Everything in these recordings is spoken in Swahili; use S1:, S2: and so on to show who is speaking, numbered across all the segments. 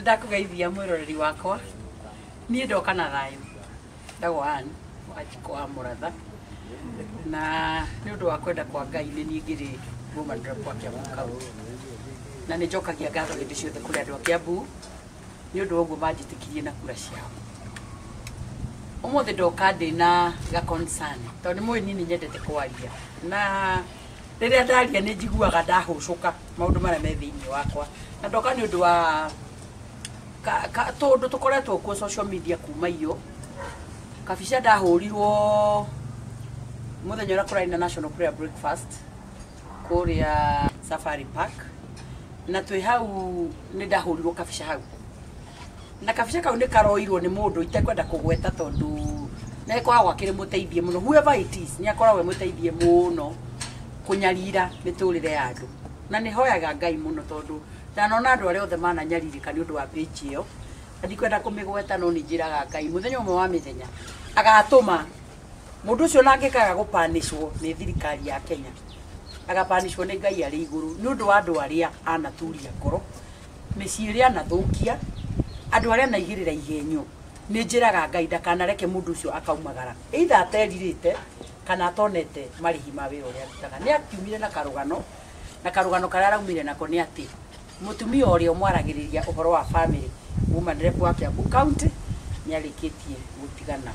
S1: Ndakugeithia mwiroreri wakwa ni ndoka na thayu ndagwan wachiko wa Muratha na ni undu wa kwenda kwa Ngai ni nie ngiri woman rep kwa Kiambu County na ni njokagia ngatho hindi ciothe kuri andu a Kiambu ni undu uguo manjitikirie na kura ciao. Umuthi ndoka ndina ga concern tondu ni mwini ni nyendete kwaria na riria ndaria ni njiguaga ndahucuka maundu maria me thiini wakwa na ndoka ni undu wa tondu tukoretwo ku social media kuma iyo kabica ndahurirwo muthenya ura kurari na national prayer breakfast kuria Safari Park na twi hau ni ndahurirwo kabica hau na kabica kau ni karoirwo ni mundu itekwenda kugweta tondu na kwa gwakire muteithie muno whoever it is ni akoragwo muteithie muno kunyarira miturire ya andu na ni hoyaga Ngai muno tondu ndanona andu aria othe mananyaririka ni undu wa page iyo ndikwenda kumigweta no ninjiraga Ngai muthenya umwe wa mithenya agatuma mundu ucio nangikaga gupanishwo ni thirikari ya Kenya agapanishwo ni Ngai ari iguru ni undu wa andu aria anaturia ngoro micii iria anathukia andu aria naigirira igenyo ni njiraga Ngai ndakanareke mundu ucio akaumagara either ateririte kana atonete marihi ma wira uria arutaga ni akiumire na karugano karia araumire nako ni ati mutumia uria mwaragiriria uhoro wa family woman rep wa Kiambu County ni arikitie gutigana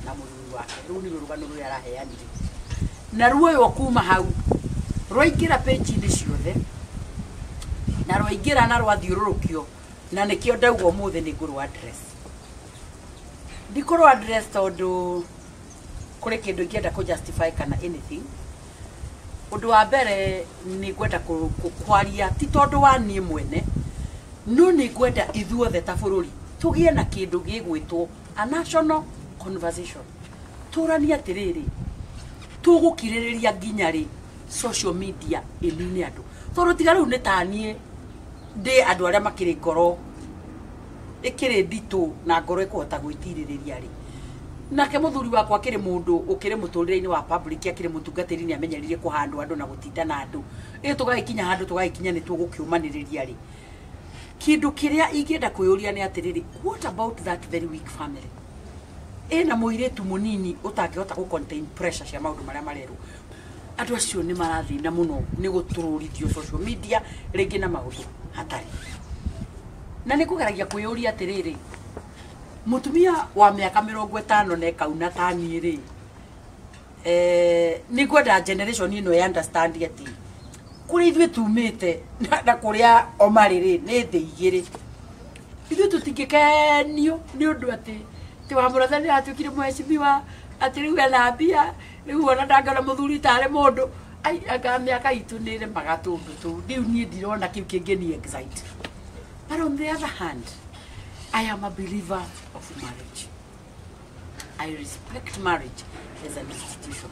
S1: na muthuri wake riu ni rugano ruria araheanire na ruoyo kuma hau roingira page ini ciothe na roingira na rwathiururukio na nikio ndaugo muthe ni nguru address ndikoro address tondu kuri kindu ngienda ku justify kana anything undu wa mbere ni gwenda kwaria ti tondu wa nie mwene no ni gwenda ithuothe ta bururi tugie na kindu gigwitwo a national conversation turania tiriri tugukiririria nginya ri social media inini andu tondu tiga riu ni tanie ndi andu aria makiri ngoro ikiri nditu na ngoro ikuhota gwitiririria ri nake muthuri wakwa akiri mundu ukiri muturire-ini wa public akiri mutungatiri ni amenyerire kuhandu andu na gutinda na andu tugagikinya handu tugagikinya ni tugukiumaniriria ri kindu kiria ingienda kuyuria ni atiriri what about that very weak family ena muiretu munini utangihota ku contain pressure cia maundu maria mareru andu acio ni marathina muno ni gutururithio social media ringi na maundu hatari na ni kugeragia kuyuria atiriri mutumia wa miaka 50 na kauna tani ri ni gwenda generation ino ya understand ati kuri ithwe tumite na kuria omariri ni thi igiri ithwe tutingikenio ni undu ati ti wa Muratha ni atukire mwecibiwa ati riu ena mbia riu ona ndangona muthuri tare mundu ai aka miaka itu ni ri magatundu tu riu ni ndirona kiu kingeni excite but on the other hand I am a believer of marriage. I respect marriage as an institution.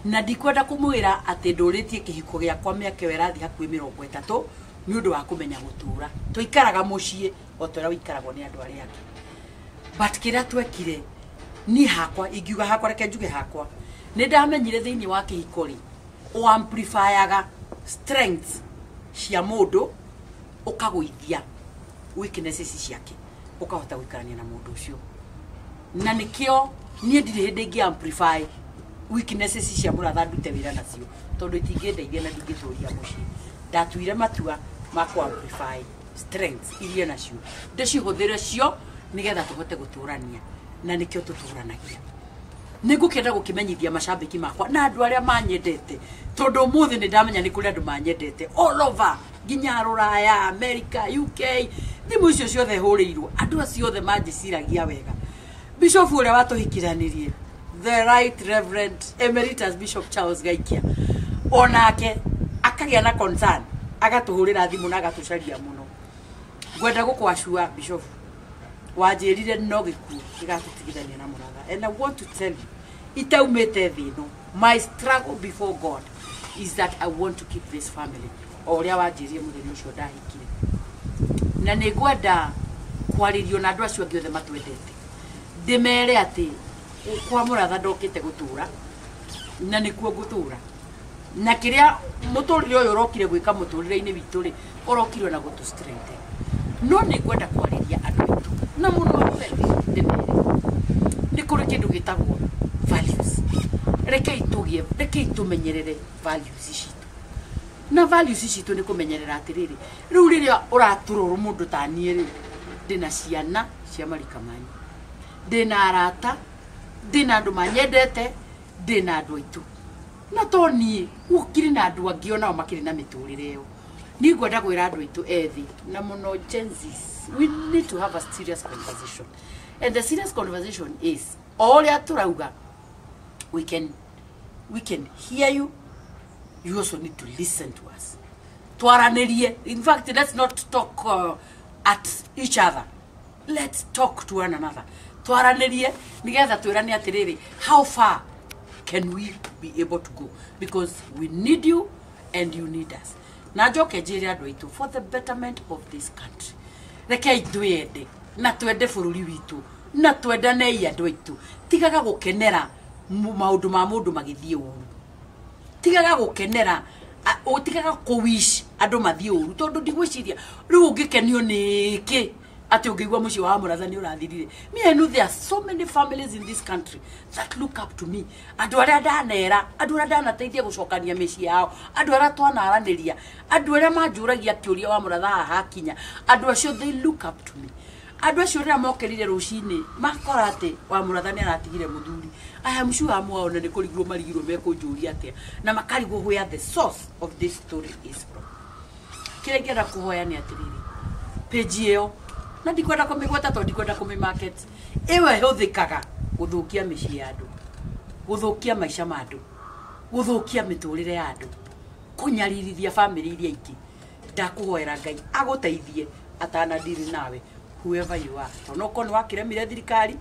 S1: Na ndikwenda kumwira ati nduritie kihiko giakwa miaka werathi hakui 30 ni undu wa kumenya gutura tuikaraga mucii otera wikaragwo ni andu aria angi but kira twekire ni hakwa ingiuga hakwa reke njuge hakwa ni ndamenyire thiini wa kihiko ri o amplifyaga strengths cia mundu ukagwithia weaknesses ciake ukahota gwikarania na mundu ucio na nikio nie ndire hindi ngi amplify weaknesses cia Muratha ndute wira nacio tondu itingendeithia na ndingithuria mucii ndatuire matua ma ku amplify strengths iria nacio ndicihuthire cio nigetha tuhote guturania na nikio tuturanagia ningukenda gukimenyithia macambiki makwa na andu aria manyendete tondu muthi ni ndamenya ni kuri andu manyendete all over nginya Ruraya America UK thimu icio ciothe huriirwo andu acio othe manjiciragia wega bishop uria watuhikiranirie the right reverend emeritus bishop Charles Gaikia onake akagia na concern agatuhurira thimu na agatucaria muno gwenda gukwashua bishop wajirire no giku igatutigithania na Muratha and I want to tell you itaumete thino my struggle before God is that I want to keep this family oria wajirie muthenya ucio ndahikire na ni gwenda kwaririo na andu acio othe matwendete ndimere ati kwa Muratha ndokite gutura na nikuo gutura na kiria muturire uyu urokire gwika muturire-ini witu ri urokirwe na gutu strength no nä ngwenda kwarä andå aitå na må no ndä nä kå rä kä ndå gä tagwo rekei tå menyerere citå na citå nä kå menyerera atä rä rä rä u rä rä a å ratå rå må ndå taniä rä ndä na ciana cia marika manyu ndä na arata ndä na andå manyendete ndä na andå aitå na to niä gå kirä na andå angä onao makä na mä tå rä re ä yo nä ngwenda kwä ra andå aitå ethä na må no we need to have a serious conversation and the serious conversation is o rä a tå rauga we can hear you. You also need to listen to us. Twaranĩrie. In fact, let's not talk at each other. Let's talk to one another. Twaranĩrie nigetha twĩrane atĩrĩrĩ, how far can we be able to go? Because we need you and you need us. Na njoke njĩre andũ aitũ for the betterment of this country. Rekei twende na twende bũrũri witũ na twendanei andũ aitũ. Tigaga gũkenera maundu ma mundu magithie uru tigaga gukenera utigaga ku wish andu mathie uru tondu ndigwiciria riu ungikenio niki ati ungeigwa muci wa murathani urathirire. Me I know there are so many families in this country that look up to me, andu aria ndanera, andu aria ndanateithia gucokania mici yao, andu aria twanaraniria, andu aria manjuragia kiuria wa muratha hakinya, andu acio they look up to me. Andu acio ria mokerire rucini makora ati wa murathani aratigire muthuri. I am sure amwa na nikurigwo marigiro mekunjuria atia na makarigwo where the source of this story is from. Kile ngenda kuhoya ni atiriri page iyo na ndikwenda kumigweta to ndikwenda kumimarket ewe huthikaga guthukia mici ya andu, guthukia maisha ma andu, guthukia miturire ya andu, kunyaririthia family iria ingi. Ndakuhoera Ngai aguteithie atanadiri nawe whoever you are. Tono kono wakiremire thirikari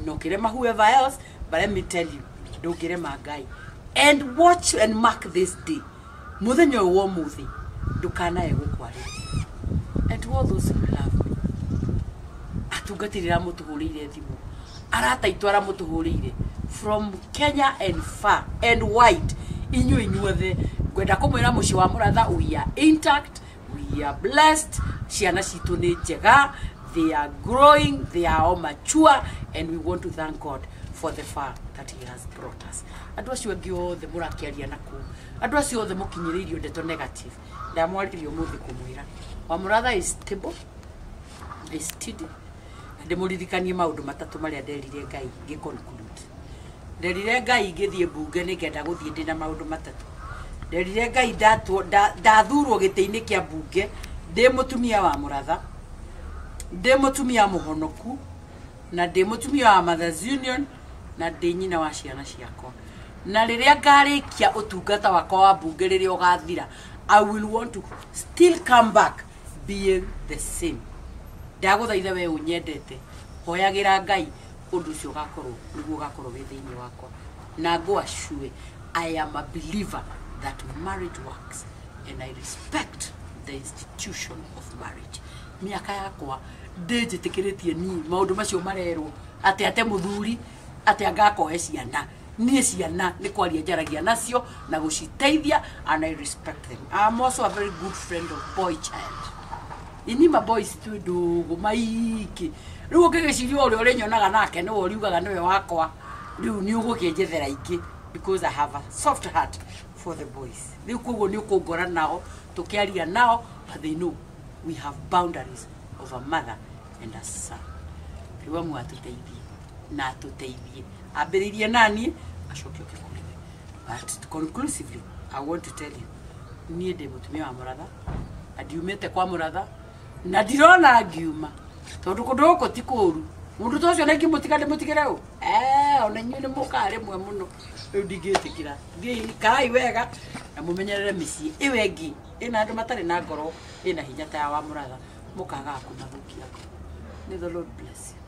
S1: no kirema whoever else, but let me tell you, don't kirema Ngai. And watch and mark this day. Muthenya wo muthi ndukana egukwari. And to all those who love me, atugatirira mutuhurire thimu, arata itwara mutuhurire from Kenya and far and wide. Inyuothe gwenda kumwira muci wa muratha we are intact, we are blessed, ciana citu ni njega, they are growing, they are all mature, and we want to thank God for the far that He has brought us. Andu acio angi othe murakiaria naku, andu acio othe mukinyiririo ndeto negative, ndamwaririo muthi kumwira wa muratha is stable, is steady. Ndimuririkanie maundu matatu maria nderire Ngai ngiconclude. Nderire Ngai ngithie bunge ningenda guthie ndina maundu matatu. Nderire Ngai ndathurwo giti-ini kia bunge ndi mutumia wa muratha, ndi mutumia muhonoku, na ndi mutumia wa Mothers Union, na ndi nyina wa ciana ciakwa. Na riria ngarikia utungata wakwa wa bunge riria ugathira, I will want to still come back being the same. Ndaguthaitha we unyendete hoyagira Ngai undu cio gakorwo niguo gakorwo we thiini wakwa. Na go assure I am a believer that marriage works, and I respect the institution of marriage. Miaka yakwa ndinjitikiritie ni maundu macio marerwo ate muthuri ate agakohe ciana. Nie ciana ni kwaria njaragia nacio na guciteithia, and I respect them. I am also a very good friend of boy child. Inima boys tu ndugu maiki riu ngigicirio uri uri nyonaga nake no uriugaga niwe wakwa, riu ni ugukienjethera ingi because I have a soft heart for the boys. Riu koguo ni ukungora nao tukiaria nao, but they know we have boundaries of a mother and a son. Riu amu atuteithie na atuteithie ambiririe nani acokio kikuriwe. But conclusively I want to tell you, nie ndi mutumia wa muratha, adiumete kwa muratha na ndirona ngiuma tondu kundu guko ti kuru mundu tocio na ngimutikane mutigire u ona nyune mukare mwe muno riu ndingitikira kai wega na mumenyerere micii iwe ngi ina andu matari na ngoro ina hinya ta wa muratha mukaga kumathukia. May the Lord bless you.